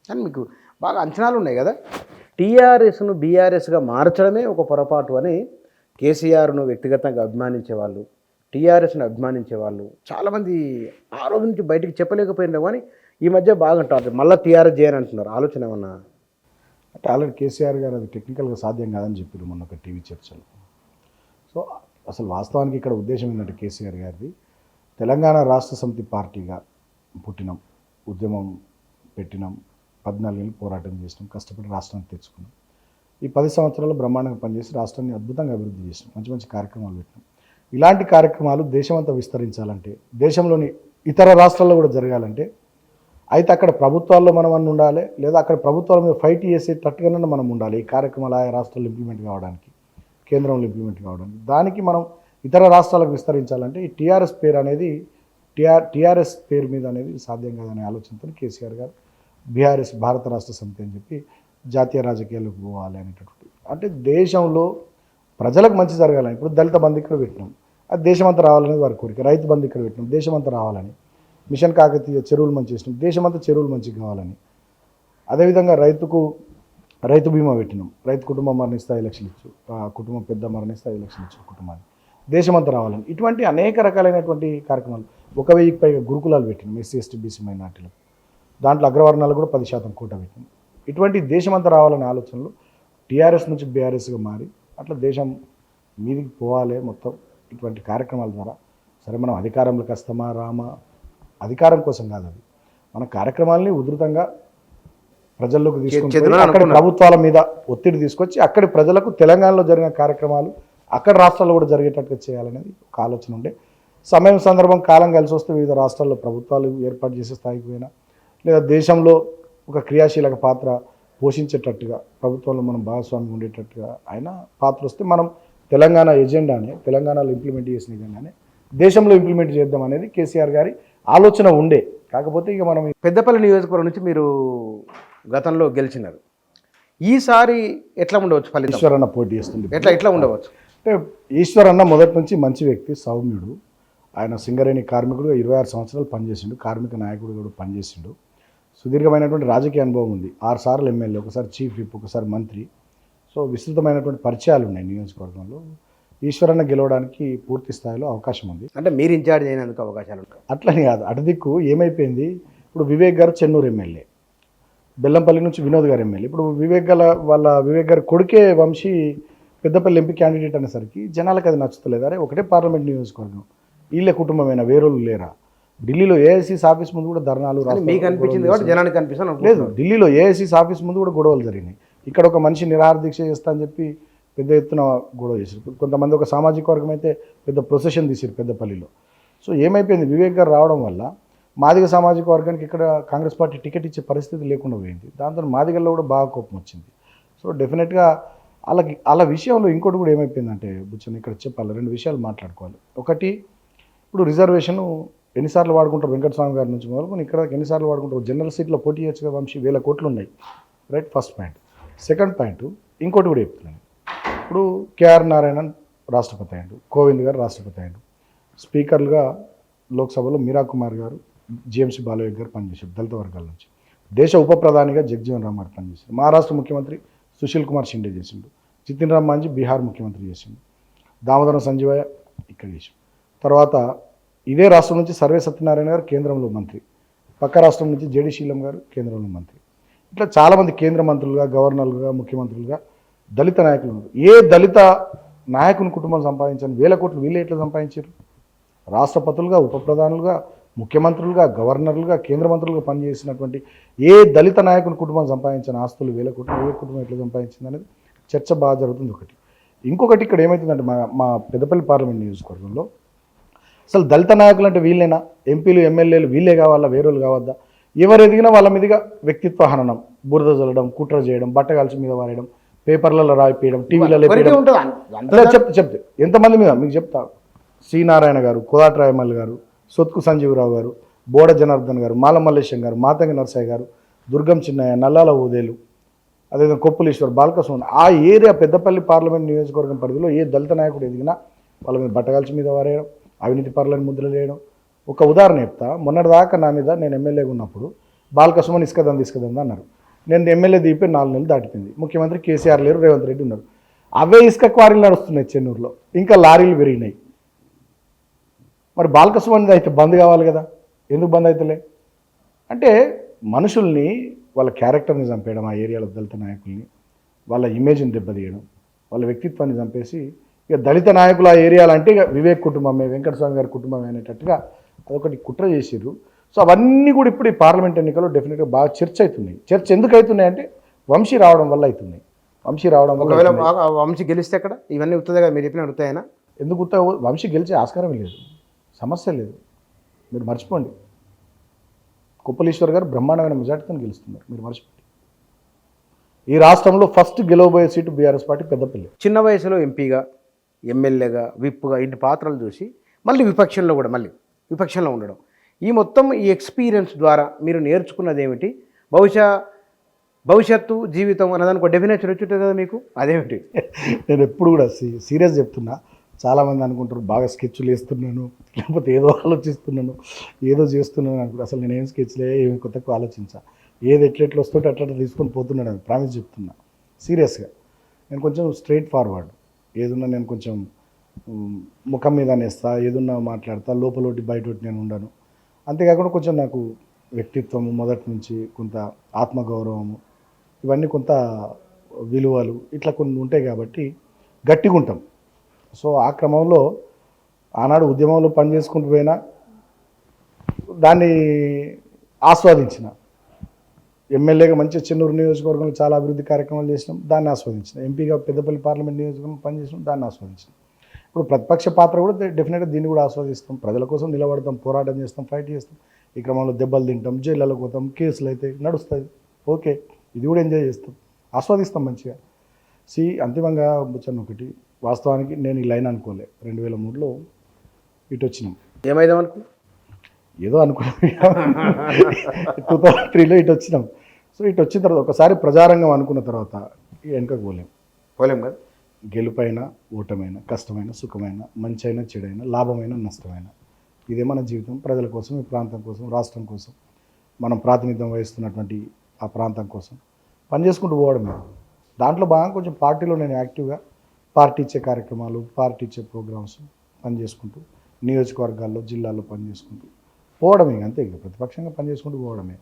కానీ మీకు బాగా అంచనాలు ఉన్నాయి కదా. టీఆర్ఎస్ను బీఆర్ఎస్గా మార్చడమే ఒక పొరపాటు అని కేసీఆర్ను వ్యక్తిగతంగా అభిమానించేవాళ్ళు, టీఆర్ఎస్ను అభిమానించేవాళ్ళు చాలామంది ఆ రోజు నుంచి బయటికి చెప్పలేకపోయినా కానీ ఈ మధ్య బాగుంటారు, మళ్ళీ టీఆర్ఎస్ చేయని అంటున్నారు. ఆలోచన ఏమన్నా అంటే ఆల్రెడీ కేసీఆర్ గారు అది టెక్నికల్గా సాధ్యం కాదని చెప్పారు మొన్న ఒక టీవీ చర్చలో. సో అసలు వాస్తవానికి ఇక్కడ ఉద్దేశం ఏంటంటే కేసీఆర్ గారిది తెలంగాణ రాష్ట్ర సమితి పార్టీగా పుట్టినాం, ఉద్యమం పెట్టినాం, 14 ఏళ్ళు పోరాటం చేసినాం, కష్టపడి రాష్ట్రాన్ని తెచ్చుకున్నాం. ఈ 10 సంవత్సరాలు బ్రహ్మాండంగా పనిచేసి రాష్ట్రాన్ని అద్భుతంగా అభివృద్ధి చేసినాం, మంచి మంచి కార్యక్రమాలు పెట్టినాం. ఇలాంటి కార్యక్రమాలు దేశమంతా విస్తరించాలంటే, దేశంలోని ఇతర రాష్ట్రాల్లో కూడా జరగాలంటే అయితే అక్కడ ప్రభుత్వాల్లో మనం అన్న ఉండాలి, లేదా అక్కడ ప్రభుత్వాల మీద ఫైట్ చేసేటట్టుగానే మనం ఉండాలి. ఈ కార్యక్రమాలు ఆయా రాష్ట్రాల్లో ఇంప్లిమెంట్ కావడానికి, కేంద్రంలో ఇంప్లిమెంట్ కావడానికి. దానికి మనం ఇతర రాష్ట్రాలకు విస్తరించాలంటే ఈ టీఆర్ఎస్ పేరు అనేది టీఆర్ఎస్ పేరు మీద అనేది సాధ్యం కాదనే ఆలోచనతో కేసీఆర్ గారు బీఆర్ఎస్ భారత రాష్ట్ర సమితి అని చెప్పి జాతీయ రాజకీయాలకు పోవాలి అనేటటువంటి, అంటే దేశంలో ప్రజలకు మంచి జరగాలని. ఇప్పుడు దళిత బంధు ఇక్కడ పెట్టినాం, అది దేశమంతా రావాలనేది వారి కోరిక. రైతు బంధు ఇక్కడ పెట్టినాం, దేశమంతా రావాలని. మిషన్ కాకతీయ చెరువులు మంచి చేసినాం, దేశమంతా చెరువులు మంచిగా కావాలని. అదేవిధంగా రైతు బీమా పెట్టినాం, రైతు కుటుంబం మరణిస్తే 5 లక్షలు ఇచ్చు, కుటుంబం పెద్ద మరణిస్తే 5 లక్షలు ఇచ్చు కుటుంబాన్ని, దేశమంతా రావాలని. ఇటువంటి అనేక రకాలైనటువంటి కార్యక్రమాలు. 1000కి పైగా గురుకులాలు పెట్టినాం ఎస్సీ ఎస్టీ బీసీ మైనార్టీలకు, దాంట్లో అగ్రవర్ణాలు కూడా 10% కోట పెట్టినాం. ఇటువంటి దేశమంతా రావాలనే ఆలోచనలు టీఆర్ఎస్ నుంచి బీఆర్ఎస్గా మారి అట్లా దేశం మీదికి పోవాలి మొత్తం ఇటువంటి కార్యక్రమాల ద్వారా. సరే మనం అధికారంలోకి వస్తామా రామా, అధికారం కోసం కాదు, అది మన కార్యక్రమాలని ఉధృతంగా ప్రజల్లోకి తీసుకుంటే అక్కడి ప్రభుత్వాల మీద ఒత్తిడి తీసుకొచ్చి అక్కడి ప్రజలకు తెలంగాణలో జరిగిన కార్యక్రమాలు అక్కడ రాష్ట్రాల్లో కూడా జరిగేటట్టుగా చేయాలనేది ఒక ఆలోచన ఉండే. సమయం సందర్భం కాలం కలిసి వస్తే వివిధ రాష్ట్రాల్లో ప్రభుత్వాలు ఏర్పాటు చేసే స్థాయికి పోయినా, లేదా దేశంలో ఒక క్రియాశీలక పాత్ర పోషించేటట్టుగా ప్రభుత్వంలో మనం భాగస్వామ్యం ఉండేటట్టుగా ఆయన పాత్ర వస్తే మనం తెలంగాణ ఎజెండానే, తెలంగాణలో ఇంప్లిమెంట్ చేసిన విధంగానే దేశంలో ఇంప్లిమెంట్ చేద్దాం అనేది కేసీఆర్ గారి ఆలోచన ఉండే. కాకపోతే ఇక మనం పెద్దపల్లి నియోజకవర్గం నుంచి మీరు గతంలో గెలిచినారు, ఈసారి ఎట్లా ఉండవచ్చు ఫలితం? ఈశ్వరన్న పోటీ చేస్తుంది. ఎట్లా ఉండవచ్చు అంటే ఈశ్వరన్న మొదటి నుంచి మంచి వ్యక్తి, సౌమ్యుడు. ఆయన సింగరేణి కార్మికుడు, 26 సంవత్సరాలు పనిచేసిండు, కార్మిక నాయకుడు కూడా పనిచేసిండు. సుదీర్ఘమైనటువంటి రాజకీయ అనుభవం ఉంది. 6 సార్లు ఎమ్మెల్యే, ఒకసారి చీఫ్ విప్, ఒకసారి మంత్రి. సో విస్తృతమైనటువంటి పరిచయాలు ఉన్నాయి నియోజకవర్గంలో. ఈశ్వరన్న గెలవడానికి పూర్తి స్థాయిలో అవకాశం ఉంది. అంటే మీరు ఇన్ఛార్జ్ అయినందుకు అవకాశాలు ఉంటాయి అట్లని కాదు, అటు దిక్కు ఏమైపోయింది, ఇప్పుడు వివేక్ గారు చెన్నూరు ఎమ్మెల్యే, బెల్లంపల్లి నుంచి వినోద్ గారు ఎమ్మెల్యే. ఇప్పుడు వివేక్ గారి కొడుకే వంశీ పెద్దపల్లి ఎంపీ క్యాండిడేట్ అనేసరికి జనాలకు అది నచ్చుతలేదు. అరే ఒకటే పార్లమెంట్ నియోజకవర్గం, వీళ్ళే కుటుంబమేనా, వేరోళ్ళు లేరా? ఢిల్లీలో ఏఐసీస్ ఆఫీస్ ముందు కూడా ధర్నాలు, మీకు అనిపించింది కాబట్టి జనానికి అనిపిస్తాను లేదు. ఢిల్లీలో ఏఐసీస్ ఆఫీస్ ముందు కూడా గొడవలు జరిగినాయి. ఇక్కడ ఒక మనిషి నిరాహార దీక్ష చేస్తా అని చెప్పి పెద్ద ఎత్తున గొడవ చేశారు. కొంతమంది ఒక సామాజిక వర్గం అయితే పెద్ద ప్రొసెషన్ తీసారు పెద్దపల్లిలో. సో ఏమైపోయింది, వివేక్ గారు రావడం వల్ల మాదిగ సామాజిక వర్గానికి ఇక్కడ కాంగ్రెస్ పార్టీ టికెట్ ఇచ్చే పరిస్థితి లేకుండా పోయింది. దాంతో మాదిగల్లో కూడా బాగా కోపం వచ్చింది. సో డెఫినెట్గా వాళ్ళ విషయంలో ఇంకోటి కూడా ఏమైపోయిందంటే బుచ్చన్ ఇక్కడ చెప్పాలి, 2 విషయాలు మాట్లాడుకోవాలి. ఒకటి, ఇప్పుడు రిజర్వేషన్ ఎన్నిసార్లు వాడుకుంటారు, వెంకటస్వామి గారి నుంచి మొదలుకొని ఇక్కడ ఎన్నిసార్లు వాడుకుంటారు. జనరల్ సీట్లో పోటీ చేయొచ్చుగా వంశీ, 1000 కోట్లు ఉన్నాయి, right? First point. Second point, ఇంకోటి కూడా చెప్తున్నాను. ఇప్పుడు కేఆర్ నారాయణన్ రాష్ట్రపతి అయ్యాడు, కోవింద్ గారు రాష్ట్రపతి అయ్యాడు, స్పీకర్లుగా లోక్సభలో మీరా కుమార్ గారు, జిఎంసీ బాలయ్య గారు పనిచేశారు దళిత వర్గాల నుంచి. దేశ ఉప ప్రధానిగా జగజీవన్ రామ్ గారు పనిచేశారు. మహారాష్ట్ర ముఖ్యమంత్రి సుశీల్ కుమార్ షిండే చేసిండు. జితిన్ రామ్ మాంజీ బీహార్ ముఖ్యమంత్రి చేసిండు. దామోదరం సంజీవయ్య ఇక్కడ చేసిండు. తర్వాత ఇదే రాష్ట్రం నుంచి సర్వే సత్యనారాయణ గారు కేంద్రంలో మంత్రి, పక్క రాష్ట్రం నుంచి జేడీ శీలం గారు కేంద్రంలో మంత్రి. ఇట్లా చాలామంది కేంద్ర మంత్రులుగా, గవర్నర్లుగా, ముఖ్యమంత్రులుగా దళిత నాయకులు ఉన్నారు. ఏ దళిత నాయకుని కుటుంబం సంపాదించని 1000 కోట్లు వీళ్ళే ఎట్లా సంపాదించారు? రాష్ట్రపతులుగా, ఉప ప్రధానులుగా, ముఖ్యమంత్రులుగా, గవర్నర్లుగా, కేంద్ర మంత్రులుగా పనిచేసినటువంటి ఏ దళిత నాయకుని కుటుంబం సంపాదించిన ఆస్తులు 1000 కోట్లు, ఏ కుటుంబం ఎట్లా సంపాదించింది అనేది చర్చ బాగా జరుగుతుంది. ఒకటి. ఇంకొకటి, ఇక్కడ ఏమవుతుందంటే మా పెద్దపల్లి పార్లమెంట్ నియోజకవర్గంలో అసలు దళిత నాయకులు అంటే వీళ్ళేనా? ఎంపీలు, ఎమ్మెల్యేలు వీళ్ళే కావాలా, వేరేలు కావద్దా? ఎవరు ఎదిగినా వాళ్ళ మీదుగా వ్యక్తిత్వ హననం, బురద చల్లడం, కుట్ర చేయడం, బట్టగాల్చి మీద వారేయడం, పేపర్లలో రాయిపీయడం, టీవీలలో చెప్తే ఎంతమంది మీద మీకు చెప్తా. సి నారాయణ గారు, కోదాటి రాయమల్లి గారు, సొత్కు సంజీవరావు గారు, బోడ జనార్దన్ గారు, మాల మల్లేశం గారు, మాతంగి నరసయ్య గారు, దుర్గం చిన్నయ్య, నల్లాల ఊదేలు, అదేవిధంగా కొప్పులీశ్వర్, బాలకృష్ణ, ఆ ఏరియా పెద్దపల్లి పార్లమెంట్ నియోజకవర్గం పరిధిలో ఏ దళిత నాయకుడు ఎదిగినా వాళ్ళ మీద బట్టగాల్చి మీద వారేయడం, అవినీతి పరులని ముద్రలు వేయడం. ఒక ఉదాహరణ చెప్తా. మొన్నటిదాకా నా మీద, నేను ఎమ్మెల్యేగా ఉన్నప్పుడు బాలకృష్ణ ఇసుకదాం అన్నారు. నేను ఎమ్మెల్యే దిగిపోయి 4 నెలలు దాటిపోయింది. ముఖ్యమంత్రి కేసీఆర్ లేరు, రేవంత్ రెడ్డి ఉన్నారు. అవే ఇసుక క్వారీలు నడుస్తున్నాయి చెన్నూరులో, ఇంకా లారీలు పెరిగినాయి. మరి బాలకృష్ణ అయితే బంద్ కావాలి కదా, ఎందుకు బంద్ అవుతలే? అంటే మనుషుల్ని వాళ్ళ క్యారెక్టర్ని చంపేయడం, ఆ ఏరియాలో దళిత నాయకుల్ని వాళ్ళ ఇమేజ్ని దెబ్బతీయడం, వాళ్ళ వ్యక్తిత్వాన్ని చంపేసి ఇక దళిత నాయకులు ఆ ఏరియాలు అంటే ఇక వివేక్ కుటుంబమే, వెంకటస్వామి గారి కుటుంబమే అనేటట్టుగా అదొకటి కుట్ర చేసిర్రు. సో అవన్నీ కూడా ఇప్పుడు ఈ పార్లమెంట్ ఎన్నికల్లో డెఫినెట్గా బాగా చర్చ అవుతున్నాయి. చర్చ ఎందుకు అవుతున్నాయి అంటే వంశీ రావడం వల్ల అవుతున్నాయి. వంశీ రావడం వల్ల ఒకవేళ వంశీ గెలిస్తే అక్కడ ఇవన్నీ అవుతుంది కదా, మీరు చెప్పిన అవుతాయనా? ఎందుకు వంశీ గెలిచే ఆస్కారం లేదు, సమస్య లేదు. మీరు మర్చిపోండి, కొప్పలీశ్వర్ గారు బ్రహ్మాండమైన మెజార్టీతో గెలుస్తున్నారు. మీరు మర్చిపోండి. ఈ రాష్ట్రంలో ఫస్ట్ గెలవబోయే సీటు బీఆర్ఎస్ పార్టీ పెద్దపల్లి. చిన్న వయసులో ఎంపీగా, ఎమ్మెల్యేగా, విప్గా ఇన్ని పాత్రలు చూసి మళ్ళీ విపక్షంలో ఉండడం, ఈ మొత్తం ఈ ఎక్స్పీరియన్స్ ద్వారా మీరు నేర్చుకున్నది ఏమిటి? భవిష్యత్తు జీవితం అన్నదానికి ఒక డెఫినేషన్ వచ్చుంటుంది కదా మీకు, అదేమిటి? నేను ఎప్పుడు కూడా సీరియస్ చెప్తున్నా. చాలామంది అనుకుంటారు బాగా స్కెచ్లు వేస్తున్నాను, లేకపోతే ఏదో ఆలోచిస్తున్నాను, ఏదో చేస్తున్నాను అనుకుంటారు. అసలు నేను ఏం స్కెచ్లే ఏమి కొత్తగా ఆలోచించా. ఏది ఎట్లెట్లు వస్తుంటే అట్లా తీసుకొని పోతున్నాడు అని ప్రామిస్ చెప్తున్నా సీరియస్గా. నేను కొంచెం స్ట్రైట్ ఫార్వర్డ్, ఏదున్నా నేను కొంచెం ముఖం మీద నేస్తా, ఏదున్నా మాట్లాడతా, లోపలోటి బయటోటి నేను ఉండను. అంతేకాకుండా కొంచెం నాకు వ్యక్తిత్వము మొదటి నుంచి కొంత ఆత్మగౌరవము, ఇవన్నీ కొంత విలువలు ఇట్లా కొన్ని ఉంటాయి కాబట్టి గట్టిగా ఉంటాం. సో ఆ క్రమంలో ఆనాడు ఉద్యమంలో పనిచేసుకుంటూ పోయినా దాన్ని ఆస్వాదించిన. ఎమ్మెల్యేగా మంచి చెన్నూరు నియోజకవర్గంలో చాలా అభివృద్ధి కార్యక్రమాలు చేసినాం, దాన్ని ఆస్వాదించిన. ఎంపీగా పెద్దపల్లి పార్లమెంట్ నియోజకవర్గం పనిచేసినాం, దాన్ని ఆస్వాదించిన. ఇప్పుడు ప్రతిపక్ష పాత్ర కూడా డెఫినెట్గా దీన్ని కూడా ఆస్వాదిస్తాం. ప్రజల కోసం నిలబడతాం, పోరాటం చేస్తాం, ఫైట్ చేస్తాం. ఈ క్రమంలో దెబ్బలు తింటాం, జైళ్ళలో పోతాం, కేసులు అయితే నడుస్తుంది. ఓకే, ఇది కూడా ఎంజాయ్ చేస్తాం, ఆస్వాదిస్తాం మంచిగా. అంతిమంగా ముచ్చన్న ఒకటి, వాస్తవానికి నేను ఈ లైన్ అనుకోలే. 2003లో ఇటు వచ్చినాం. ఏమైదాం అనుకో ఏదో అనుకున్నాం. 2003లో ఇటు వచ్చినాం. సో ఇటు వచ్చిన తర్వాత ఒకసారి ప్రజారంగం అనుకున్న తర్వాత వెనుకకు పోలేం కదా. గెలుపైన ఓటమైన, కష్టమైన సుఖమైన, మంచైనా చెడైనా, లాభమైన నష్టమైన, ఇదే మన జీవితం. ప్రజల కోసం, ఈ ప్రాంతం కోసం, రాష్ట్రం కోసం, మనం ప్రాతినిధ్యం వహిస్తున్నటువంటి ఆ ప్రాంతం కోసం పనిచేసుకుంటూ పోవడమే. దాంట్లో భాగంగా కొంచెం పార్టీలో నేను యాక్టివ్గా పార్టీ ఇచ్చే కార్యక్రమాలు, పార్టీ ఇచ్చే ప్రోగ్రామ్స్ పనిచేసుకుంటూ, నియోజకవర్గాల్లో, జిల్లాల్లో పనిచేసుకుంటూ పోవడమే. అంతే, ప్రతిపక్షంగా పనిచేసుకుంటూ పోవడమే.